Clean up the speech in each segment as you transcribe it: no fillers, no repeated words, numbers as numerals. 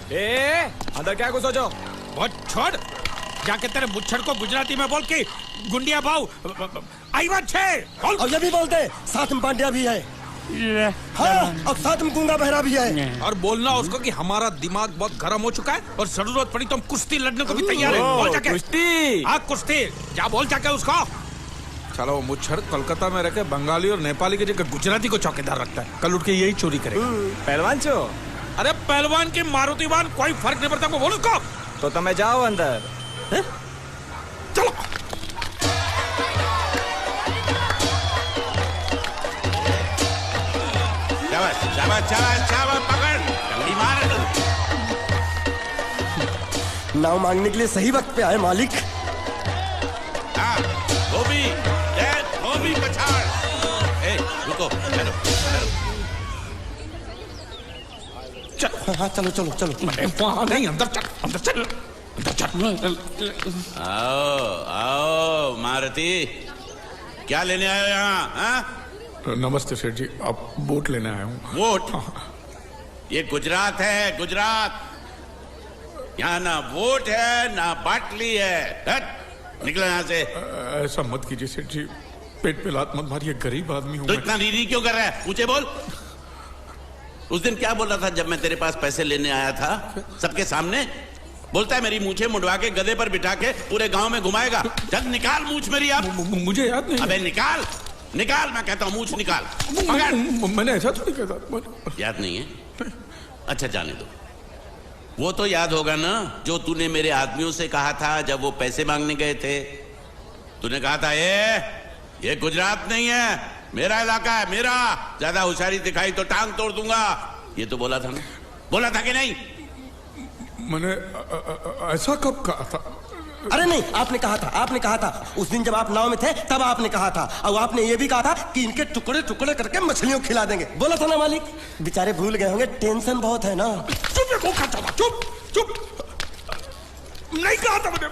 अंदर क्या घुसो जो? बहुत छोड़, जाके तेरे मुच्छड़ को गुजराती में बोल के गुंडिया भाव आई बात छे बोल। और ये भी बोलते साथ में पांड्या भी है। हाँ, और साथ में गूंगा बहरा भी है। और बोलना उसको कि हमारा दिमाग बहुत गर्म हो चुका है और जरूरत पड़ी तो हम कुश्ती लड़ने को भी तैयार है। बोल जाके कुश्ती। हाँ कुश्ती, जा बोल जाके उसको। चलो वो मुच्छड़ कोलकाता में रहकर बंगाली और नेपाली की जगह गुजराती को चौकीदार रखता है, कल उठ के यही चोरी करेगा। पहलवान छो? अरे पहलवान की मारुतिवान कोई फर्क नहीं पड़ता, बोल उसको। तो તમે જાઓ અંદર। चलो शाबाश शाबाश शाबाश शाबाश, पकड़ जल्दी मार। नाव मांगने के लिए सही वक्त पे आए मालिक। हाँ, धोबी पछाड़। रुको, चलो हाँ चलो चलो चलो। वहाँ नहीं, अंदर चल, अंदर चल, अंदर चल। आओ आओ मारुति, क्या लेने आए हो यहाँ? हाँ? नमस्ते सेठ जी, आप वोट लेने आया हूँ। वोट? ये गुजरात है, गुजरात। यहाँ ना वोट है ना बाटली है। हट, निकलो यहाँ से। ऐसा मत कीजिए सेठ जी, पेट पे लात मत मारिए, गरीब आदमी हूँ तो मैं। इतना रीरी क्यों कर रहा है? मुझे बोल। उस दिन क्या बोल रहा था जब मैं तेरे पास पैसे लेने आया था सबके सामने? बोलता है मेरी मूछें मुंडवा के गधे पर बिठा के पूरे गांव में घुमाएगा। चल निकाल मूछ मेरी अब। मुझे याद नहीं। अबे निकाल निकाल, मैं कहता हूँ मूछ निकाल। मैंने ऐसा थोड़ी कहता। याद नहीं है? अच्छा जाने दो। वो तो याद होगा ना जो तूने मेरे आदमियों से कहा था जब वो पैसे मांगने गए थे। तूने कहा था ये गुजरात नहीं है, मेरा इलाका है, मेरा। ज्यादा होशियारी दिखाई तो टांग तोड़ दूंगा। ये तो बोला था ना? बोला था कि नहीं? मैंने ऐसा कब कहा था? अरे नहीं, आपने कहा था, आपने कहा था। उस दिन जब आप नाव में थे तब आपने कहा था। और आपने ये भी कहा था कि इनके टुकड़े टुकड़े करके मछलियों खिला देंगे। बोला था ना मालिक? बेचारे भूल गए होंगे, टेंशन बहुत है ना। चुप चुप, नहीं कहा था मैंने,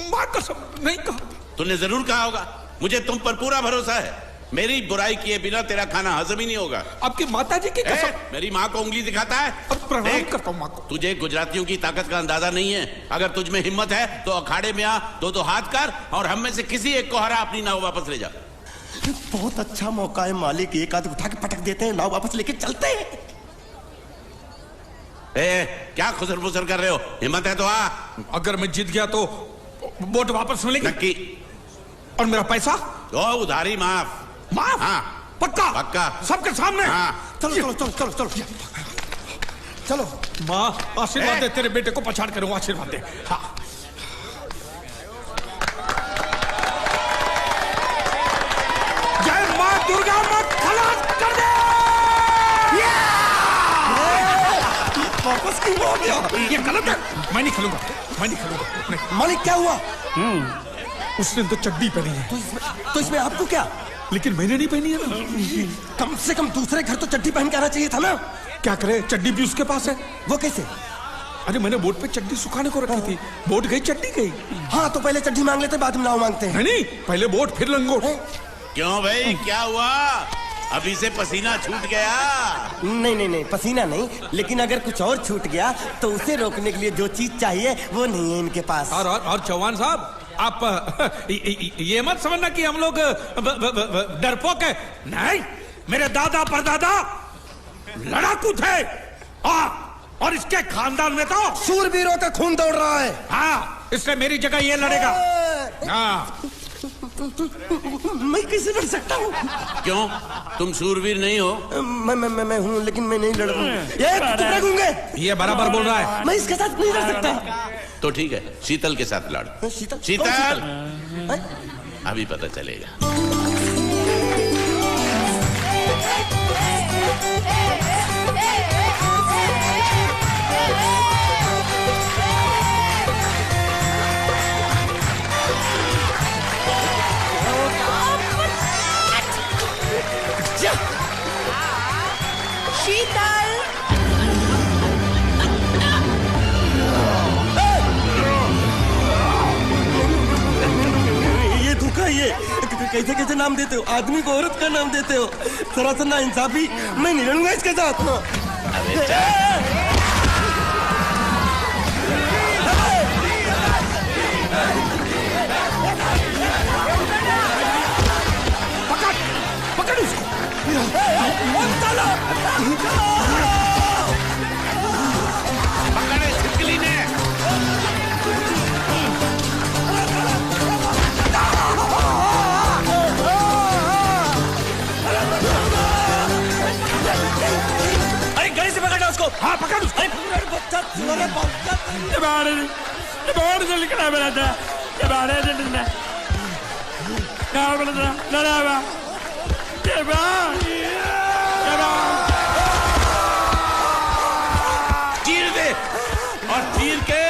मां कसम नहीं कहा। तूने जरूर कहा होगा। मुझे तुम पर पूरा भरोसा है। मेरी बुराई किए बिना तेरा खाना हजम ही नहीं होगा। आपकी माता जी की कसम। मेरी माँ को उंगली दिखाता है। प्रणाम करता हूँ माँ को। तुझे गुजरातियों की ताकत का अंदाजा नहीं है। अगर तुझ में हिम्मत है तो अखाड़े में आ, दो हाथ कर और हम में से किसी एक को हरा अपनी नाव वापस ले जा। बहुत अच्छा मौका है मालिक, एक आध उठा के पटक देते हैं, नाव वापस लेके चलते हैं। क्या खुसर फुसर कर रहे हो? हिम्मत है तो आ। अगर मैं जीत गया तो वोट वापस मिलेगी? नक्की। और मेरा पैसा? तो उधारी माफ। माफ? हाँ पक्का? पक्का, सबके सामने? हाँ। चलो चलो चलो चलो चलो चलो। माँ आशीर्वाद दे, तेरे बेटे को पछाड़ करूंगा, आशीर्वाद दे। हाँ। जय माँ दुर्गा, मत खलास कर दे। वापस क्यों हो गया? ये गलत है, मैं नहीं खेलूंगा, मैं नहीं खेलूंगा। नहीं। मालिक क्या हुआ? उसने तो चड्डी पहनी है। तो इसमें आपको क्या? लेकिन मैंने नहीं पहनी है ना। कम से कम दूसरे घर तो चड्डी पहन के आना चाहिए था ना। क्या करे, चड्डी भी उसके पास है। वो कैसे? अरे मैंने बोट पे चड्डी सुखाने को रखी थी, बोट गई चड्डी गई। हाँ तो पहले चड्डी मांग लेते, बाद में नाव मांगते हैं। नहीं, पहले बोट फिर लंगोट। क्यों भाई, क्या हुआ? अभी से पसीना छूट गया? नहीं नहीं नहीं, पसीना नहीं, लेकिन अगर कुछ और छूट गया तो उसे रोकने के लिए जो चीज चाहिए वो नहीं है इनके पास। और चौहान साहब, आप ये मत समझना कि हम लोग डरपोक है। नहीं, मेरे दादा परदादा लड़ाकू थे और इसके खानदान में तो शूरवीरों का खून दौड़ रहा है। हाँ, इसलिए मेरी जगह ये लड़ेगा। हाँ। मैं कैसे लड़ सकता हूँ? क्यों, तुम शूरवीर नहीं हो? मैं हूँ, लेकिन मैं नहीं लड़ रहा हूँ। ये बराबर बोल रहा है। मैं इसके साथ नहीं लड़ सकता। तो ठीक है, शीतल के साथ लड़। शीतल? शीतल, अभी पता चलेगा। शीतल, ये धोखा, ये कैसे कैसे नाम देते हो? आदमी को औरत का नाम देते हो, सरासर ना इंसाफी। मैं नहीं लड़ूंगा इसके साथ। चीर दे और चीर के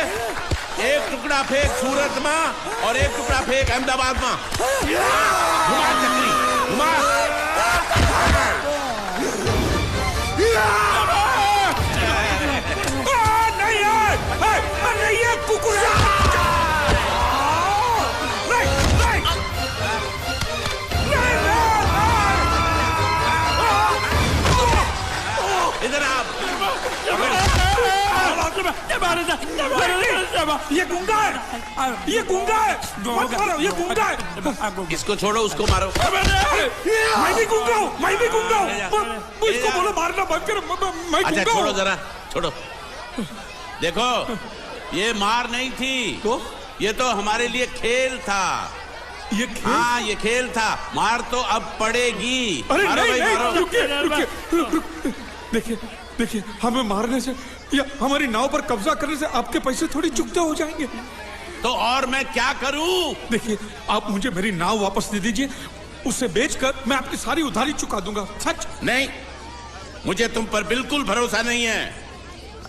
एक टुकड़ा फेंक सूरत में और एक टुकड़ा फेंक अहमदाबाद में। घुमा चक्री घुमा। नहीं ये कुकुर इधर आप। ये गुंगा है, ये गुंगा है, मत मारो, ये गुंगा है। इसको छोड़ो उसको मारो। मैं भी गुंगा हूँ, मैं भी गुंगा हूँ। इसको बोलो मारना बंद करो, मैं अच्छा गुंगा छोड़ो हूँ। जरा छोड़ो। देखो ये मार नहीं थी तो ये तो हमारे लिए खेल था। ये खेल? हाँ ये खेल था। मार तो अब पड़ेगी। अरे मारो नहीं भाई, नहीं मारो। रुकिए रुकिए देखिए देखिए हमें मारने से या हमारी नाव पर कब्जा करने से आपके पैसे थोड़ी चुकते हो जाएंगे। तो और मैं क्या करूं? देखिए आप मुझे मेरी नाव वापस दे दीजिए, उसे बेचकर मैं आपकी सारी उधारी चुका दूंगा। सच नहीं मुझे तुम पर बिल्कुल भरोसा नहीं है।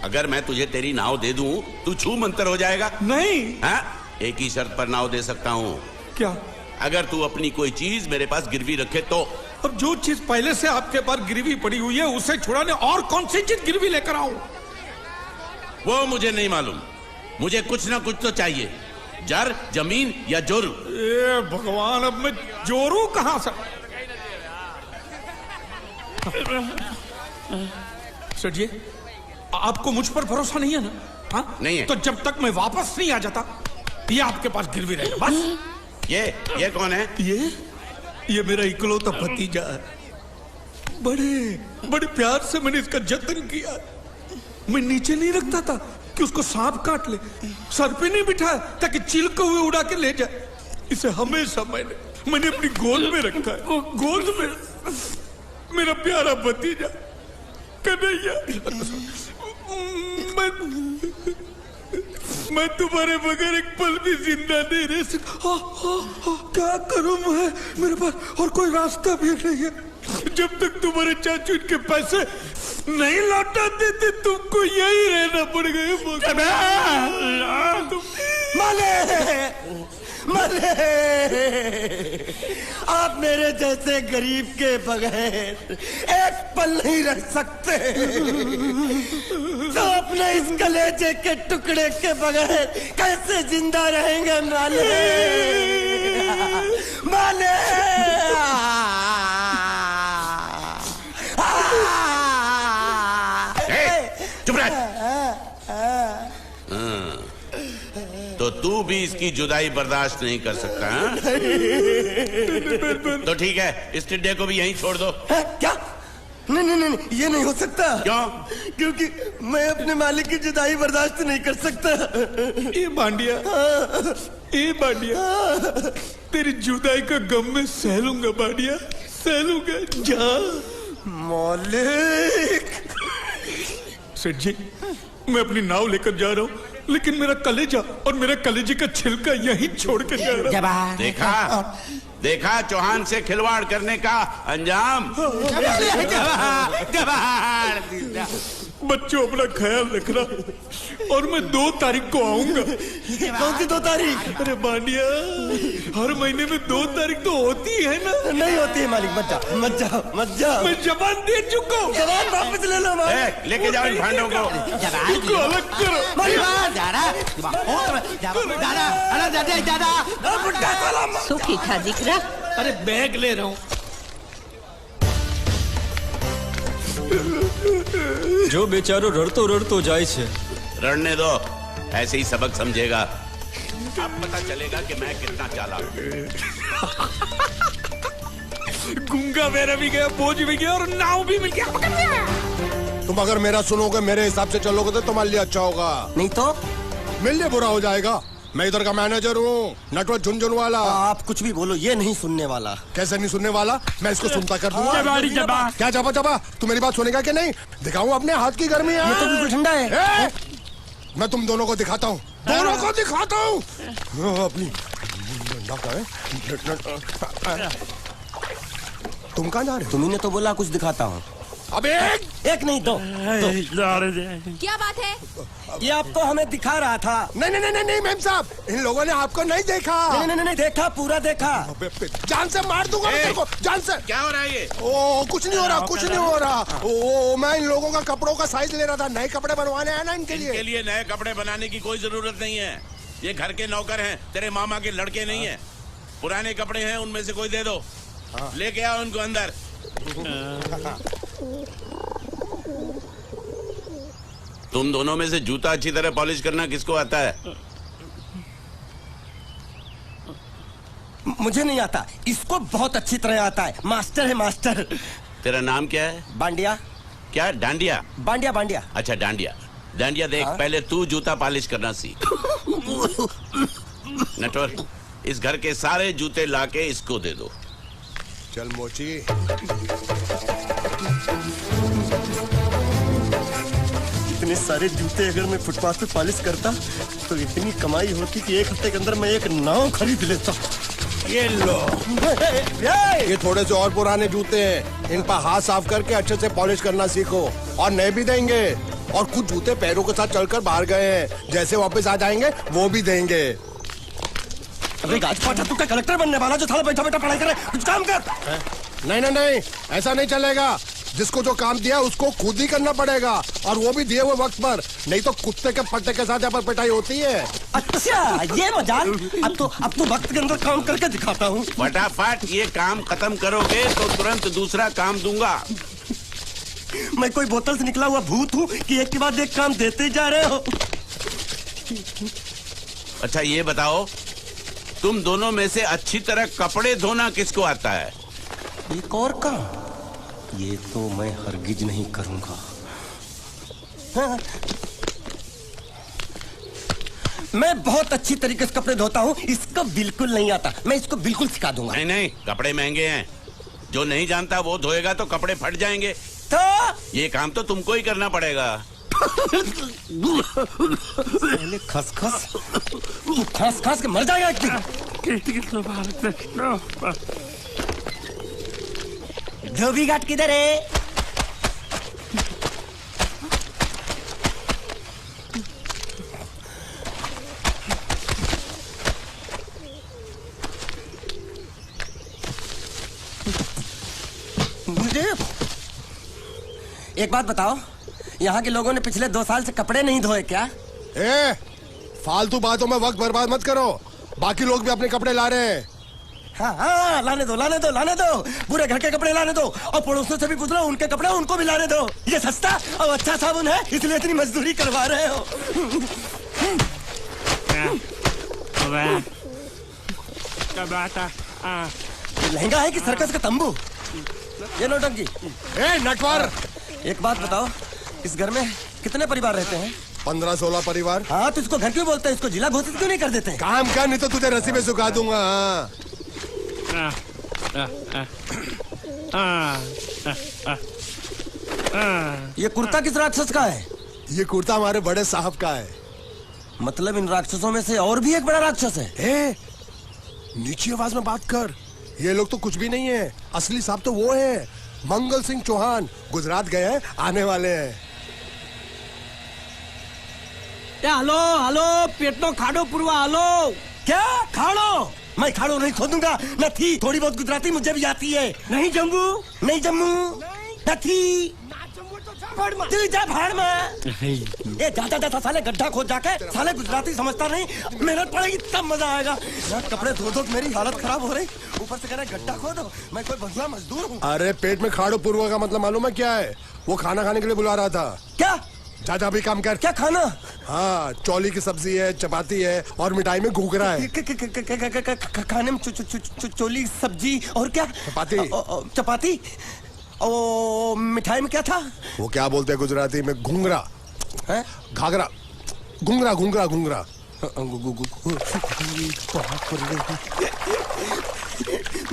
अगर मैं तुझे तेरी नाव दे दूं तू छू मंतर हो जाएगा। नहीं। हाँ? एक ही शर्त पर नाव दे सकता हूँ। क्या? अगर तू अपनी कोई चीज मेरे पास गिरवी रखे तो। अब जो चीज पहले से आपके पास गिरवी पड़ी हुई है उसे छुड़ाने और कौन सी चीज गिरवी लेकर आऊं? वो मुझे नहीं मालूम। मुझे कुछ ना कुछ तो चाहिए। जर जमीन या जोरू। ए भगवान अब मैं जोरू कहां से? सर जी आपको मुझ पर भरोसा नहीं है ना? हाँ? नहीं है। तो जब तक मैं वापस नहीं आ जाता ये आपके पास गिरवी रहेगा बस। ये कौन है? ये मेरा इकलौता भतीजा है। बड़े बड़े प्यार से मैंने इसका जतन किया। मैं नीचे नहीं रखता था कि उसको सांप काट ले, सर पे नहीं बिठाया ताकि चील को हुए उड़ा के ले जाए। इसे हमेशा मैंने अपनी गोद में रखा है। गोद में मेरा प्यारा भतीजा कन्हैया। मैं तुम्हारे बगैर एक पल भी जिंदा नहीं रह सकता। क्या करूं मैं? मेरे पास और कोई रास्ता भी नहीं है। जब तक तुम्हारे चाचू इनके पैसे नहीं लौटा देते तुमको यही रहना पड़ेगा। माले माले आप मेरे जैसे गरीब के बगैर एक पल नहीं रह सकते। तो अपने इस कलेजे के टुकड़े के बगैर कैसे जिंदा रहेंगे माले? माले चुप रह। तो तू भी इसकी जुदाई बर्दाश्त नहीं कर सकता हाँ? तो ठीक है इस टिड्डे को भी यहीं छोड़ दो। क्या? नहीं नहीं नहीं ये नहीं हो सकता। क्यों? क्योंकि मैं अपने मालिक की जुदाई बर्दाश्त नहीं कर सकता। ये बांडिया तेरी जुदाई का गम में सह लूंगा बांडिया, सह लूंगा। जा मालिक। सेठ जी मैं अपनी नाव लेकर जा रहा हूँ लेकिन मेरा कलेजा और मेरे कलेजे का छिलका यहीं छोड़ कर जा रहा हूँ। देखा चौहान से खिलवाड़ करने का अंजाम। बच्चों अपना ख्याल रखना और मैं 2 तारीख को आऊंगा। कौन सी 2 तारीख? अरे बांडिया हर महीने में 2 तारीख तो होती है ना? नहीं होती है मालिक। मत जाओ मत जाओ मत जाओ। मैं जबान दे चुका हूँ। जवान वापस ले लो मालिक। लेके जाओ इन भांडों को। इनको अलग करो। सुखी खा जिक्रा। अरे बैग ले रहा हूँ। जो बेचारो रड़तो रड़तो जाए छे। रड़ने दो ऐसे ही सबक समझेगा। अब पता चलेगा कि मैं कितना चालाक हूं। गुंगा मेरा भी गया, बोझ भी गया और नाव भी मिल गया। तुम अगर मेरा सुनोगे मेरे हिसाब से चलोगे तो तुम्हारे लिए अच्छा होगा। नहीं तो मेरे लिए बुरा हो जाएगा। मैं इधर का मैनेजर हूँ नटवर झुनझुन वाला। आप कुछ भी बोलो ये नहीं सुनने वाला। कैसे नहीं सुनने वाला? मैं इसको सुनता कर दूंगा। क्या जबा जबा? तू मेरी बात सुनेगा कि नहीं? दिखाऊं अपने हाथ की गर्मी। ये तो बिल्कुल ठंडा है। मैं तुम दोनों को दिखाता हूँ, दोनों को दिखाता हूँ। अपनी तुम कहाँ जा रहे हो? तुम्ही ने तो बोला कुछ दिखाता हूँ। अब एक नहीं दो। क्या बात है? ये आपको हमें दिखा रहा था। नहीं नहीं नहीं नहीं मेम साहब, इन लोगों ने आपको नहीं देखा। नहीं देखा, पूरा देखा। जान से मार दूंगा मैं तेरे को, जान से। क्या हो रहा है ये? ओ कुछ नहीं हो रहा, कुछ नहीं हो रहा। ओ मैं इन लोगों का कपड़ों का साइज ले रहा था, नए कपड़े बनवाने हैं ना इनके लिए। इनके लिए नए कपड़े बनाने की कोई जरूरत नहीं है। ये घर के नौकर हैं, तेरे मामा के लड़के नहीं है। पुराने कपड़े हैं, उनमें से कोई दे दो। लेके आओ उनको अंदर। तुम दोनों में से जूता अच्छी तरह पॉलिश करना किसको आता है? मुझे नहीं आता, इसको बहुत अच्छी तरह आता है। मास्टर है मास्टर। तेरा नाम क्या है? बांडिया। क्या? डांडिया? बांडिया बांडिया। अच्छा डांडिया। डांडिया देख, पहले तू जूता पॉलिश करना सीख। नटवर, इस घर के सारे जूते लाके इसको दे दो। चल मोची। इतने सारे जूते अगर मैं फुटपाथ पे पॉलिश करता तो इतनी कमाई होती कि एक हफ्ते के अंदर मैं एक नाव खरीद लेता। ये लो, ये थोड़े से और पुराने जूते हैं, इन पर हाथ साफ करके अच्छे से पॉलिश करना सीखो। और नए भी देंगे, और कुछ जूते पैरों के साथ चलकर बाहर गए हैं, जैसे वापस आ जाएंगे वो भी देंगे। अरे गाजपाटा, तू क्या कलेक्टर बनने वाला जो साला बैठा बैठा पढ़ाई करे? कुछ काम कर। नहीं नहीं नहीं, ऐसा नहीं चलेगा। जिसको जो काम दिया उसको खुद ही करना पड़ेगा, और वो भी दिए हुए वक्त पर, नहीं तो कुत्ते के पट्टे के साथ यहाँ पर पिटाई होती है। अच्छा ये मजाल। अब तो वक्त के अंदर काम करके दिखाता हूँ। फटाफट ये काम खत्म करोगे तो तुरंत दूसरा काम दूंगा। मैं कोई बोतल से निकला हुआ भूत हूँ कि एक के बाद एक काम देते जा रहे हो? अच्छा ये बताओ, तुम दोनों में से अच्छी तरह कपड़े धोना किसको आता है? एक और काम? ये तो मैं हरगिज नहीं करूंगा। हाँ। मैं बहुत अच्छी तरीके से कपड़े धोता हूँ, इसको बिल्कुल नहीं आता। मैं इसको बिल्कुल सिखा दूंगा। नहीं नहीं, कपड़े महंगे हैं, जो नहीं जानता वो धोएगा तो कपड़े फट जाएंगे। तो ये काम तो तुमको ही करना पड़ेगा। खसखस, तू खस खस के मर जाएगा एक दिन। धोबी घाट किधर है? मुझे एक बात बताओ, यहाँ के लोगों ने पिछले 2 साल से कपड़े नहीं धोए क्या? फालतू बातों में वक्त बर्बाद मत करो, बाकी लोग भी अपने कपड़े ला रहे हैं। हाँ, लाने दो। पूरे घर के कपड़े लाने दो, और पड़ोसियों से भी पूछ लो, उनके कपड़े उनको भी लाने दो। ये सस्ता और अच्छा साबुन है, इसलिए इतनी मजदूरी करवा रहे हो। लहंगा है कि सर्कस का तंबू? ये नौटंकी। नटवर, एक बात बताओ, इस घर में कितने परिवार रहते हैं? 15-16 परिवार। हाँ, तो इसको घर क्यों बोलते हैं? इसको जिला घोषित क्यों नहीं कर देते? काम कर, नहीं तो तुझे रस्सी में सुखा दूंगा। ये कुर्ता किस राक्षस का है? ये कुर्ता हमारे बड़े साहब का है। मतलब इन राक्षसों में से और भी एक बड़ा राक्षस है? नीची आवाज में बात कर, ये लोग तो कुछ भी नहीं है। असली साहब तो वो है, मंगल सिंह चौहान, गुजरात गए हैं, आने वाले हैं। हेलो, पेट नो खाड़ो पुरवा। हेलो, क्या खाड़ो? मैं खाड़ो नहीं खोदूंगा। न थी, थोड़ी बहुत गुजराती मुझे भी आती है। नहीं जम्मू, न थी। तू जा भाड़ में। ये जाता साले गड्ढा खोद जाके, साले गुजराती समझता नहीं। मेहनत पड़ेगी तब मजा आएगा। कपड़े धो धो मेरी हालत खराब हो रही, ऊपर से कह रहे गड्ढा खोदो। मैं कोई बढ़िया मजदूर हूँ। अरे पेट में खाड़ो पूर्वा का मतलब मालूम है क्या है? वो खाना खाने के लिए बुला रहा था। क्या? जा भी काम कर। क्या खाना? हाँ, चौली की सब्जी है, चपाती है, और मिठाई में घूघरा है। खाने में चोली सब्जी और क्या? चपाती। ओ, मिठाई में क्या था? वो क्या बोलते हैं गुजराती में? घूंघरा है, घाघरा, घूंघरा।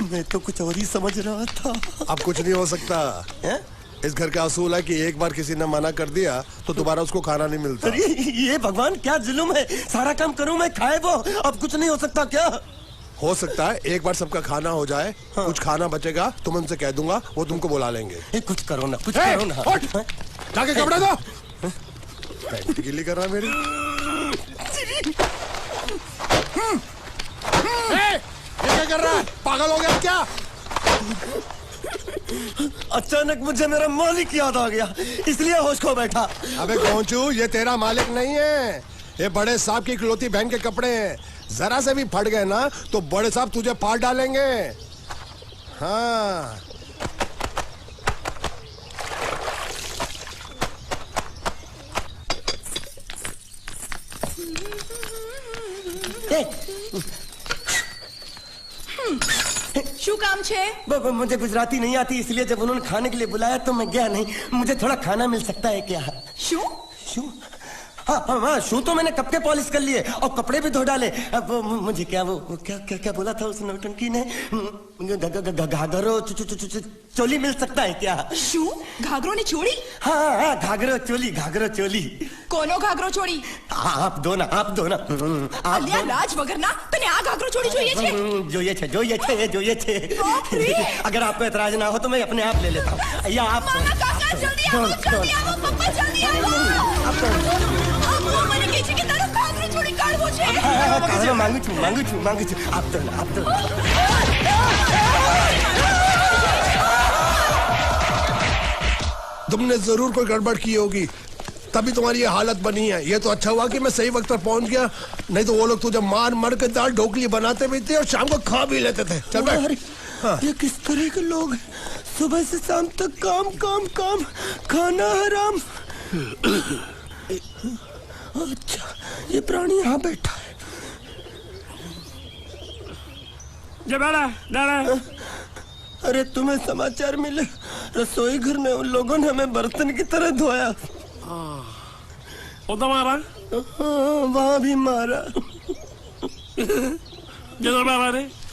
मैं तो कुछ और ही समझ रहा था। अब कुछ नहीं हो सकता है? इस घर का असूल है कि एक बार किसी ने मना कर दिया तो दोबारा उसको खाना नहीं मिलता। अरे ये भगवान क्या जुल्म है, सारा काम करूं मैं, खाए वो, अब कुछ नहीं हो सकता क्या? हो सकता है एक बार सबका खाना हो जाए, हाँ। कुछ खाना बचेगा तो मैं उनसे कह दूंगा, वो तुमको बुला लेंगे। कुछ करो ना, कुछ करो ना। जाके कपड़े दो। पैंट गीली कर रहा है मेरी। ये क्या कर रहा है, पागल हो गया क्या? अचानक मुझे मेरा मालिक याद आ गया, इसलिए होश खो बैठा। अबे गोंचू, ये तेरा मालिक नहीं है, ये बड़े साहब की इकलौती बहन के कपड़े हैं। जरा से भी फट गए ना तो बड़े साहब तुझे फाड़ डालेंगे। हाँ। શું કામ છે? मुझे गुजराती नहीं आती, इसलिए जब उन्होंने खाने के लिए बुलाया तो मैं गया नहीं। मुझे थोड़ा खाना मिल सकता है क्या? શું? शू? हाँ, शू तो मैंने कब के पॉलिश कर लिए और कपड़े भी धो डाले। अब मुझे क्या वो क्या क्या क्या बोला था उस नौटंकी ने? घाघरो चोली मिल सकता है क्या? શું? ઘાઘરો ને ચોળી? हाँ, घाघरो चोली। કોનો ઘાઘરો ચોળી? आप दो ना। અલ્યા લાજ વગરના તને આ ઘાઘરો ચોળી જોઈએ છે? જોઈએ છે। अगर आपको एतराज ना हो तो मैं अपने आप ले लेता हूँ। या आप મારા કાકા જલ્દી આવો પપ્પા જલ્દી આવો। અમ્મા મને કહે છે કે તારો ઘાઘરો ચોળી કાઢવો છે। मांगू छू। आप तो तुमने जरूर कोई गड़बड़ की होगी, तभी तुम्हारी ये हालत बनी है। ये तो अच्छा हुआ कि मैं सही वक्त पर पहुंच गया, नहीं तो वो लोग तुझे मार के दाल ढोकली बनाते भी थे और शाम को खा भी लेते थे। चल बैठ। हाँ। ये किस तरह के लोग हैं? सुबह से शाम तक काम, खाना हराम। अच्छा, ये प्राणी यहाँ बैठा है। अरे तुम्हें समाचार मिले? रसोई घर में उन लोगों ने हमें बर्तन की तरह धोया। मारा? वहाँ भी मारा।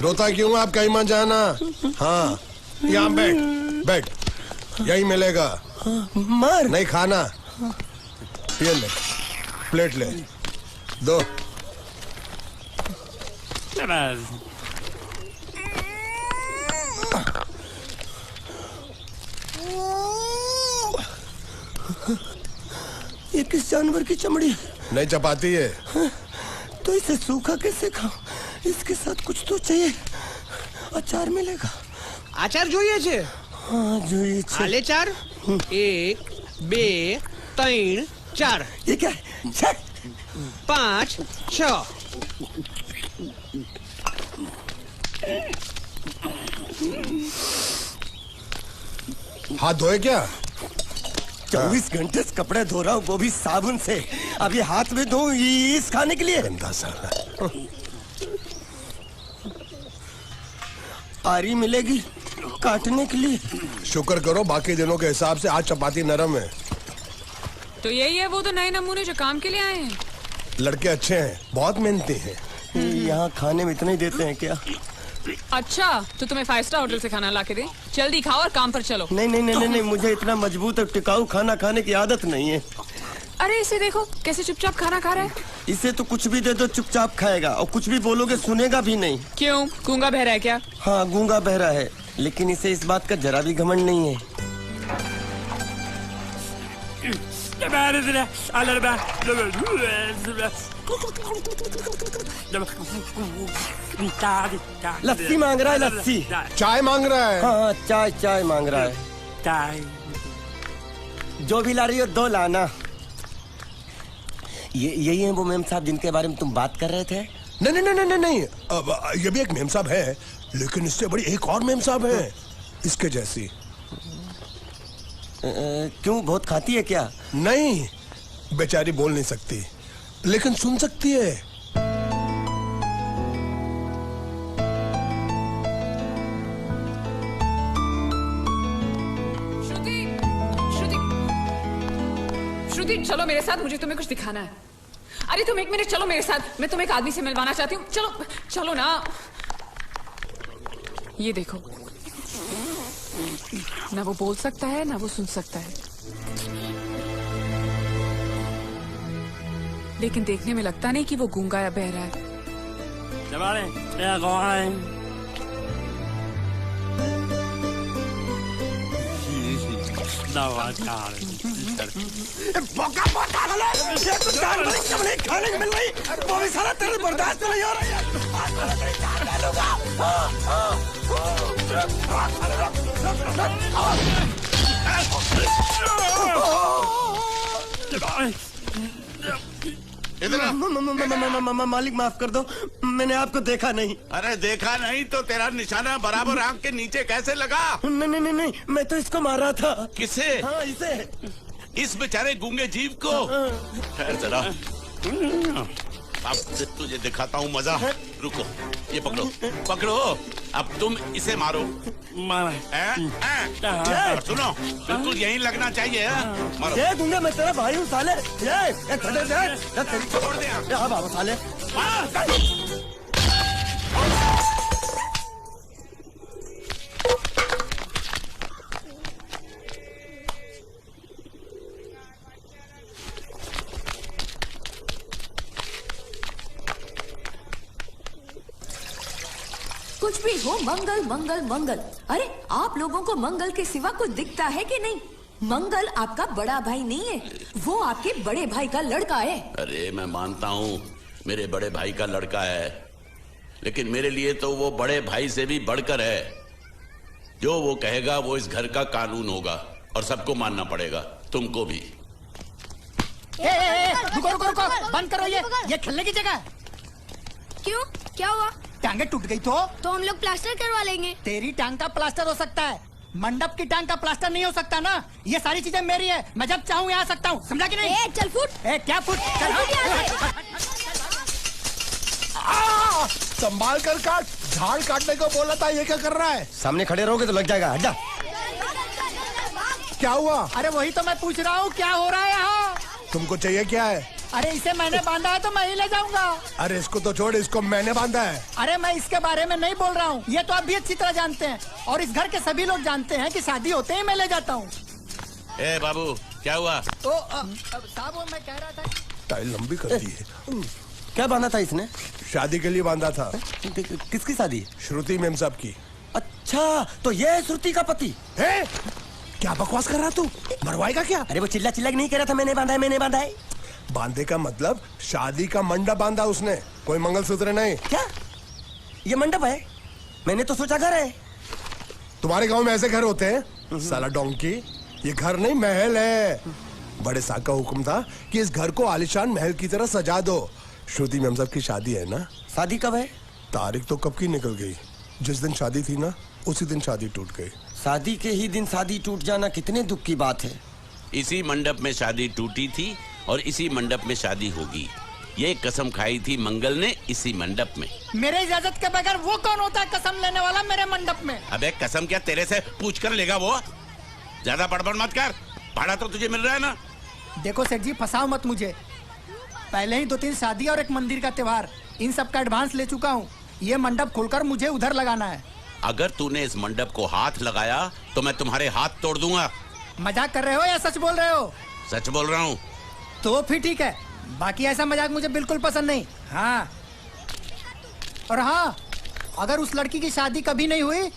रोता क्यों? आप कहीं मत जाना। हाँ, यहाँ बैठ, यही मिलेगा। मार नहीं खाना, ये ले, प्लेट ले, दो। ये किस जानवर की चमड़ी है? नहीं चपाती है। तो इसे सूखा कैसे खाऊं? इसके साथ कुछ तो चाहिए। अचार मिलेगा? આચાર જોઈએ છે? हाँ જોઈએ છે। આલે ચાર? 1 2 3 4 ये क्या है? 5 6 हाथ धोए क्या? 24 घंटे से कपड़े धो रहा हूँ, वो भी साबुन से। अब ये हाथ में धो इस खाने के लिए? गंदा साला। आरी मिलेगी काटने के लिए? शुक्र करो बाकी दिनों के हिसाब से आज चपाती नरम है। तो यही है वो तो नए नमूने जो काम के लिए आए हैं। लड़के अच्छे हैं, बहुत मेहनती हैं। यहाँ खाने में इतना ही देते हैं क्या? अच्छा, तो तुम्हें 5 स्टार होटल से खाना ला के दे? जल्दी खाओ और काम पर चलो। नहीं, मुझे इतना मजबूत और टिकाऊ खाना खाने की आदत नहीं है। अरे इसे देखो कैसे चुपचाप खाना खा रहा है। इसे तो कुछ भी दे दो चुपचाप खाएगा, और कुछ भी बोलोगे सुनेगा भी नहीं। क्यों, गूंगा बहरा है क्या? हाँ, गूंगा बहरा है, लेकिन इसे इस बात का जरा भी घमंड नहीं है। लस्सी मांग रहा है, लस्सी। चाय मांग रहा है। हाँ, चाय मांग रहा है। जो भी ला रही हो 2 लाना। यही है वो मेम साहब जिनके बारे में तुम बात कर रहे थे? नहीं। अब ये भी एक मेम साहब है, लेकिन इससे बड़ी एक और मेम साहब है, इसके जैसी। क्यों, बहुत खाती है क्या? नहीं, बेचारी बोल नहीं सकती, लेकिन सुन सकती है। श्रुति, चलो मेरे साथ, मुझे तुम्हें कुछ दिखाना है। अरे तुम 1 मिनट चलो मेरे साथ, मैं तुम्हें एक आदमी से मिलवाना चाहती हूँ। चलो ना। ये देखो। ना वो बोल सकता है ना वो सुन सकता है, लेकिन देखने में लगता नहीं कि वो गूंगा या बहरा है। खाने को मिल रही वो भी सारा तेरे बर्दाश्त नहीं हो रही मालिक माफ कर दो, मैंने आपको देखा नहीं। अरे देखा नहीं तो तेरा निशाना बराबर आंख के नीचे कैसे लगा? नहीं, मैं तो इसको मारा था। किसे? हाँ, इसे। इस बेचारे गूंगे जीव को? ठहर जरा, अब तुझे दिखाता हूँ मजा। रुको, ये पकड़ो पकड़ो, अब तुम इसे मारो। सुनो, बिल्कुल यहीं लगना चाहिए। मारो। ये गूंगा, मैं तेरा भाई हूँ साले। ये छोड़ दे। हाँ बाबू साले। कुछ भी हो, मंगल मंगल मंगल। अरे आप लोगों को मंगल के सिवा कुछ दिखता है कि नहीं? मंगल आपका बड़ा भाई नहीं है, वो आपके बड़े भाई का लड़का है। अरे मैं मानता हूँ मेरे बड़े भाई का लड़का है, लेकिन मेरे लिए तो वो बड़े भाई से भी बढ़कर है। जो वो कहेगा वो इस घर का कानून होगा और सबको मानना पड़ेगा, तुमको भी। रुको रुको रुको, बंद करो ये खेलने की जगह। क्यों, क्या हुआ? टांगे टूट गई तो हम लोग प्लास्टर करवा लेंगे। तेरी टांग का प्लास्टर हो सकता है, मंडप की टांग का प्लास्टर नहीं हो सकता ना। ये सारी चीजें मेरी है, मैं जब चाहूँ यहाँ आ सकता हूँ, समझा कि नहीं? चल फुट। क्या फुट? संभाल कर काट, झाड़ काटने को बोला था, ये क्या कर रहा है? सामने खड़े रहोगे तो लग जाएगा। हट जा। क्या हुआ? अरे वही तो मैं पूछ रहा हूँ, क्या हो रहा है यहाँ? तुमको चाहिए क्या है? अरे इसे मैंने बांधा है तो मैं ही ले जाऊंगा। अरे इसको तो छोड़, इसको मैंने बांधा है। अरे मैं इसके बारे में नहीं बोल रहा हूँ, ये तो आप भी अच्छी तरह जानते हैं और इस घर के सभी लोग जानते हैं कि शादी होते ही मैं ले जाता हूँ। ए बाबू, क्या हुआ? तो साहब मैं कह रहा था, टाइल लंबी कर दी है। क्या बांधा था इसने? शादी के लिए बांधा था। किसकी शादी? श्रुति मेम साहब की। अच्छा, तो ये है श्रुति का पति? है? क्या बकवास कर रहा तू? मरवाएगा क्या? अरे वो चिल्ला चिल्ला नहीं कह रहा था मैंने बांधा है, मैंने बांधा है। बांधे का मतलब शादी का मंडप बांधा उसने, कोई मंगलसूत्र नहीं। क्या ये मंडप है? मैंने तो सोचा घर है। तुम्हारे गांव में ऐसे घर होते हैं साला डोंकी? ये घर नहीं, महल है। बड़े साहब का हुक्म था कि इस घर को आलीशान महल की तरह सजा दो। श्रुति मेम साहब की शादी है ना? शादी कब है? तारीख तो कब की निकल गई। जिस दिन शादी थी ना, उसी दिन शादी टूट गई। शादी के ही दिन शादी टूट जाना कितने दुख की बात है। इसी मंडप में शादी टूटी थी और इसी मंडप में शादी होगी। ये कसम खाई थी मंगल ने इसी मंडप में। मेरे इजाजत के बगैर वो कौन होता है कसम लेने वाला मेरे मंडप में? अबे कसम क्या तेरे से पूछ कर लेगा वो? ज्यादा बड़बड़ मत कर, भाड़ा तो तुझे मिल रहा है ना। देखो सेठ जी, फंसाओ मत मुझे। पहले ही 2-3 शादी और एक मंदिर का त्योहार, इन सब का एडवांस ले चुका हूँ। ये मंडप खोलकर मुझे उधर लगाना है। अगर तूने इस मंडप को हाथ लगाया तो मैं तुम्हारे हाथ तोड़ दूंगा। मजाक कर रहे हो या सच बोल रहे हो? सच बोल रहा हूँ। तो फिर ठीक है, बाकी ऐसा मजाक मुझे बिल्कुल पसंद नहीं। हाँ, और हाँ, अगर उस लड़की की शादी कभी नहीं हुई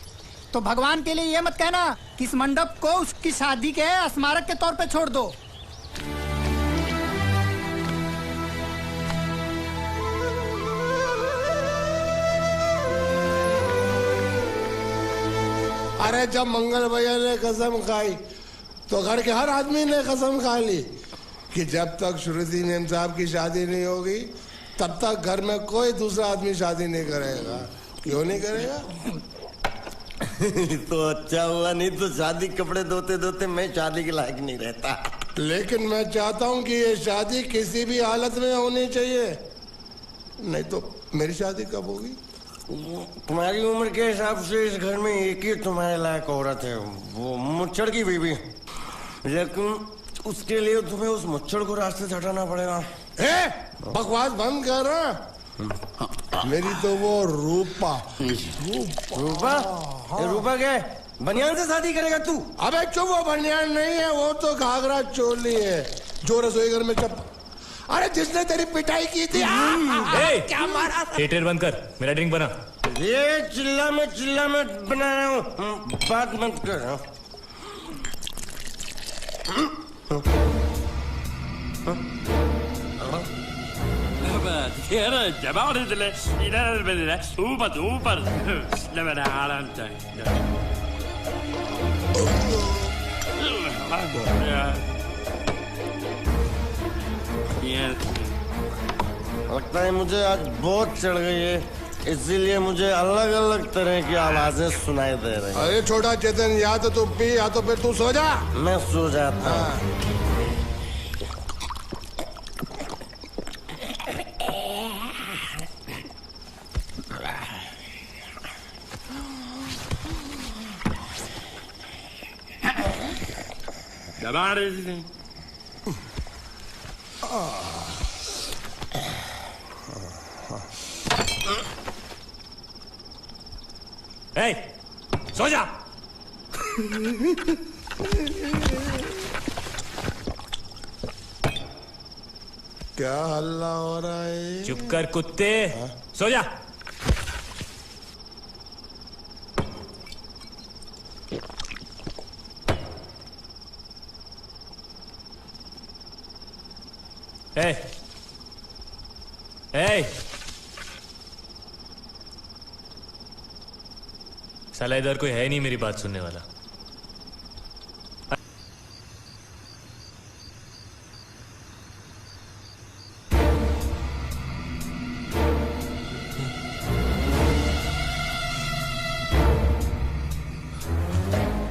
तो भगवान के लिए ये मत कहना कि इस मंडप को उसकी शादी के स्मारक के तौर पे छोड़ दो। अरे जब मंगल भैया ने कसम खाई तो घर के हर आदमी ने कसम खा ली कि जब तक श्रुति मेम साहब की शादी नहीं होगी तब तक घर में कोई दूसरा आदमी शादी नहीं करेगा। क्यों नहीं करेगा? तो अच्छा हुआ, नहीं तो शादी कपड़े धोते धोते मैं शादी के लायक नहीं रहता। लेकिन मैं चाहता हूँ कि ये शादी किसी भी हालत में होनी चाहिए, नहीं तो मेरी शादी कब होगी? तुम्हारी उम्र के हिसाब से इस घर में एक ही तुम्हारे लायक औरत है, वो मुच्छड़ की बीवी। लेकिन उसके लिए तुम्हें उस मुच्छड़ को रास्ते से हटाना पड़ेगा। बकवास बंद कर रहा। मेरी तो वो रूपा। रूपा? रूपा क्या? बनियान से शादी करेगा तू? अबे चुप, वो बनियान नहीं है, वो तो घाघरा चोली है जो रसोई घर में अरे जिसने तेरी पिटाई की थी। क्या मारा? थिएटर बंद कर, मेरा ड्रिंक बना। ये चिल्ला में बना रहा हूँ, बात मत कर। लगता है मुझे आज बहुत चढ़ गई है, इसीलिए मुझे अलग अलग तरह की आवाजें सुनाई दे रही हैं। अरे छोटा चेतन, या तो तू पी या तो फिर तू सो जा। मैं सो जाता हूँ। सो जा। क्या हल्ला हो रहा है? चुप कर कुत्ते, सो जा। ए, साला इधर कोई है नहीं मेरी बात सुनने वाला।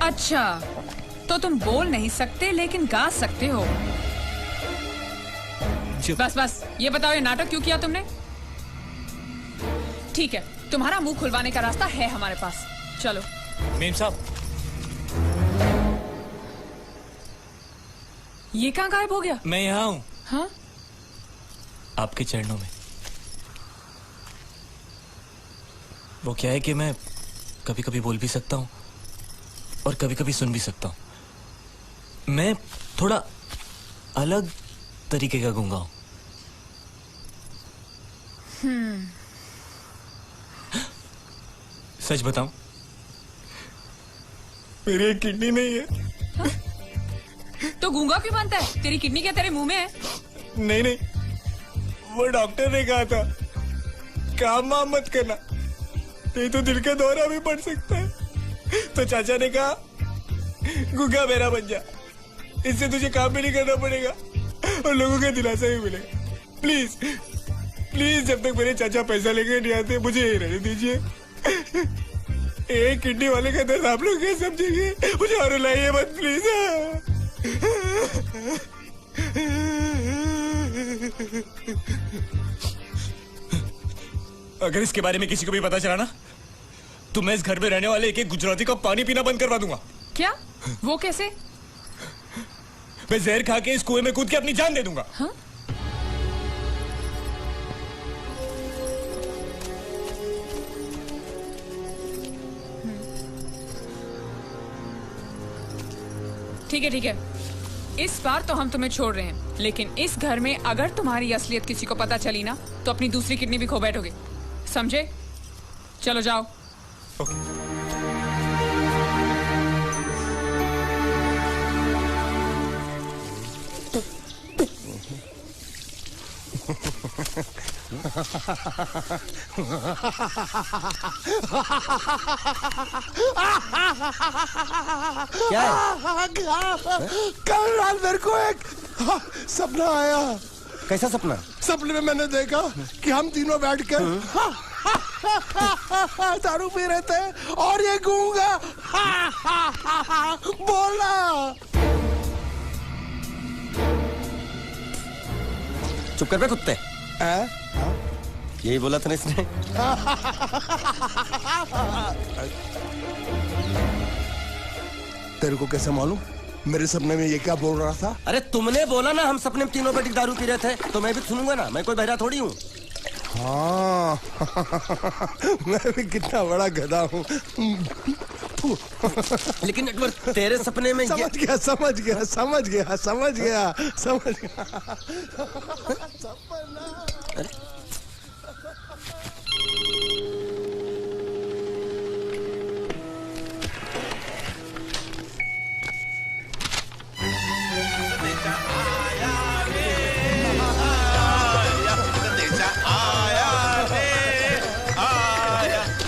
अच्छा, तो तुम बोल नहीं सकते लेकिन गा सकते हो। बस ये बताओ, ये नाटक क्यों किया तुमने? ठीक है, तुम्हारा मुंह खुलवाने का रास्ता है हमारे पास, चलो। मेम साहब, ये कहाँ गायब हो गया? मैं यहाँ हूँ। हाँ? आपके चरणों में। वो क्या है कि मैं कभी कभी बोल भी सकता हूँ और कभी कभी सुन भी सकता हूँ। मैं थोड़ा अलग तरीके का गूंगा हूँ। सच बताऊं, मेरी एक किडनी नहीं है। हाँ? तो गूंगा क्यों बनता है? तेरी किडनी क्या तेरे मुंह में है? नहीं, वो डॉक्टर ने कहा था काम वाम मत करना, नहीं तो दिल का दौरा भी पड़ सकता है। तो चाचा ने कहा गूंगा मेरा बन जा, इससे तुझे काम भी नहीं करना पड़ेगा और लोगों का दिलासा भी मिलेगा। प्लीज जब तक मेरे चाचा पैसा लेके नहीं आते मुझे यही रहने दीजिए। एक किडनी वाले का दर्द आप लोग क्या समझेंगे? मुझे और रुलाइए मत प्लीज। अगर इसके बारे में किसी को भी पता चला ना, तो मैं इस घर में रहने वाले एक गुजराती का पानी पीना बंद करवा दूंगा। क्या? वो कैसे? मैं जहर खा के इस कुएं में कूद के अपनी जान दे दूंगा। हाँ? ठीक है, इस बार तो हम तुम्हें छोड़ रहे हैं, लेकिन इस घर में अगर तुम्हारी असलियत किसी को पता चली ना, तो अपनी दूसरी किडनी भी खो बैठोगे, समझे? चलो जाओ। क्या है? कल रात मेरे को एक सपना आया। कैसा सपना? सपने में मैंने देखा कि हम तीनों बैठकर दारू पी रहे थे और ये गूंगा बोला। चुप कर बे कुत्ते। यही बोला था ना इसने। तेरे को कैसे मालूम मेरे सपने में ये क्या बोल रहा था? अरे तुमने बोला ना हम सपने में तीनों बैठ दारू पी रहे थे, तो मैं भी सुनूंगा ना, मैं कोई बहरा थोड़ी हूँ। हाँ मैं भी कितना बड़ा गधा हूँ। लेकिन नेटवर्क तेरे सपने में समझ गया समझ गया समझ गया समझ गया समझ गया।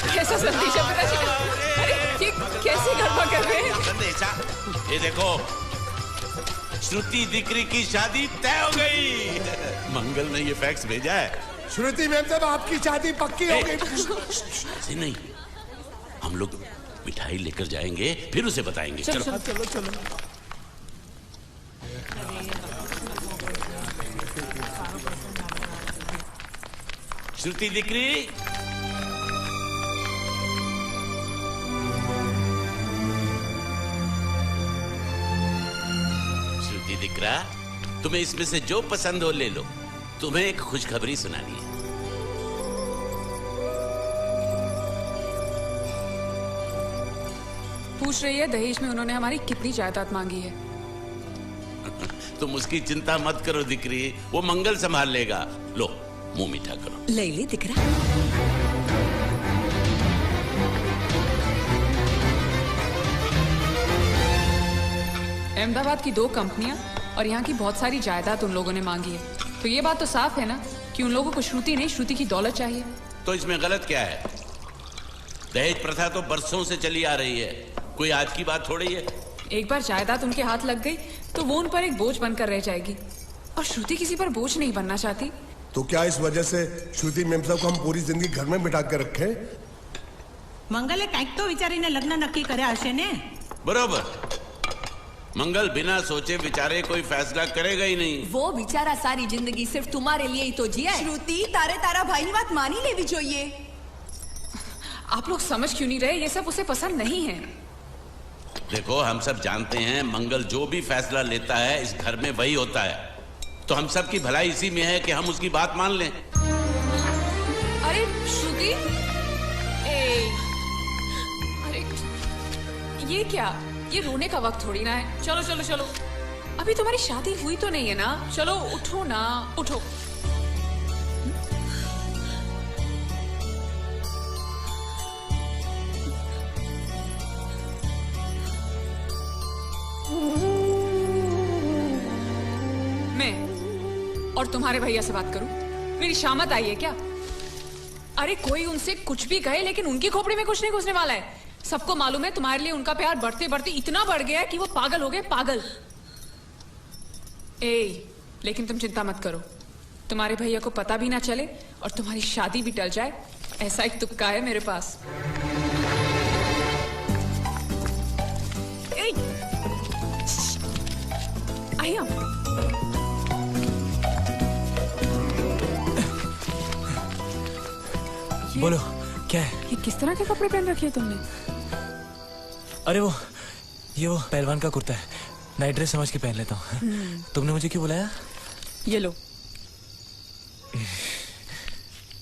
कैसा संदेशा पिताजी का? अरे ये कैसे गड़बड़ कर रहे हैं? संदेशा, ये देखो, श्रुति दिकरी की शादी तय हो गई। मंगल ने ये फैक्स भेजा है। श्रुति मैम साहब आपकी शादी पक्की हो गई। ऐसे नहीं, हम लोग मिठाई लेकर जाएंगे फिर उसे बताएंगे। चलो, चलो चलो चलो। श्रुति दिकरी, श्रुति दिकरा, तुम्हें इसमें से जो पसंद हो ले लो। तुम्हें एक खुशखबरी सुनानी है। पूछ रही है दहेज में उन्होंने हमारी कितनी जायदाद मांगी है। तुम उसकी चिंता मत करो दिकरी, वो मंगल संभाल लेगा। लो मुंह मीठा करो। ले ले दिख रहा। अहमदाबाद की 2 कंपनियां और यहाँ की बहुत सारी जायदाद उन लोगों ने मांगी है। तो ये बात तो साफ है ना कि उन लोगों को श्रुति नहीं, श्रुति की दौलत चाहिए। तो इसमें गलत क्या है? दहेज प्रथा तो बरसों से चली आ रही है, कोई आज की बात थोड़ी है। एक बार जायदाद उनके हाथ लग गई तो वो उन पर एक बोझ बनकर रह जाएगी, और श्रुति किसी पर बोझ नहीं बनना चाहती। तो क्या इस वजह से श्रुति मैम साहब को हम पूरी जिंदगी घर में बिठा के रखे? મંગલે કંઈક તો વિચારીને લગ્ન નક્કી કર્યા હશે ને? बरोबर, मंगल बिना सोचे विचारे कोई फैसला करेगा ही नहीं। वो बेचारा सारी जिंदगी सिर्फ तुम्हारे लिए ही तो जिया है। શ્રુતિ તારે તારા ભાઈની વાત માની લેવી જોઈએ। आप लोग समझ क्यों नहीं रहे? ये सब उसे पसंद नहीं है। देखो, हम सब जानते हैं मंगल जो भी फैसला लेता है इस घर में वही होता है। तो हम सब की भलाई इसी में है कि हम उसकी बात मान लें। अरे श्रुति, अरे ये क्या? ये रोने का वक्त थोड़ी ना है। चलो चलो चलो, अभी तुम्हारी शादी हुई तो नहीं है ना? चलो उठो ना, उठो। मैं और तुम्हारे भैया से बात करूं? मेरी शामत आई है क्या? अरे कोई उनसे कुछ भी कहे, लेकिन उनकी खोपड़ी में कुछ नहीं घुसने वाला है। सबको मालूम है तुम्हारे लिए उनका प्यार बढ़ते बढ़ते इतना बढ़ गया है कि वो पागल हो गए, पागल। लेकिन तुम चिंता मत करो, तुम्हारे भैया को पता भी ना चले और तुम्हारी शादी भी टल जाए, ऐसा एक तुक्का है मेरे पास। आया, बोलो क्या है? ये किस तरह के कपड़े पहन रखे हैं तुमने? अरे वो पहलवान का कुर्ता है, नाइट ड्रेस समझ के पहन लेता हूँ। तुमने मुझे क्यों बुलाया? ये लो।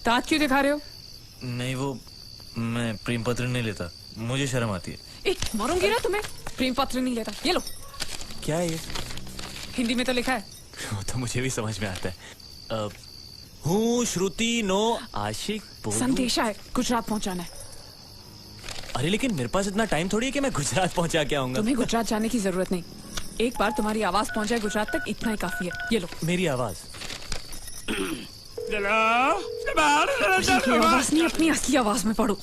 दांत क्यों दिखा रहे हो? नहीं, वो मैं प्रेम पत्र नहीं लेता, मुझे शर्म आती है। मारूंगी ना तुम्हें। प्रेम पत्र नहीं लेता, ये लो। क्या है ये? हिंदी में तो लिखा है। वो तो मुझे भी समझ में आता है। हूँ श्रुति नो आशिक संदेशा है, गुजरात पहुंचाना है। अरे लेकिन मेरे पास इतना टाइम थोड़ी है कि मैं गुजरात पहुंचा के आऊंगा। तुम्हें गुजरात जाने की जरूरत नहीं, एक बार तुम्हारी आवाज पहुंचाए गुजरात तक, इतना ही काफी है। ये लो। मेरी आवाज? आवाज नहीं, अपनी असली आवाज में पढ़ो।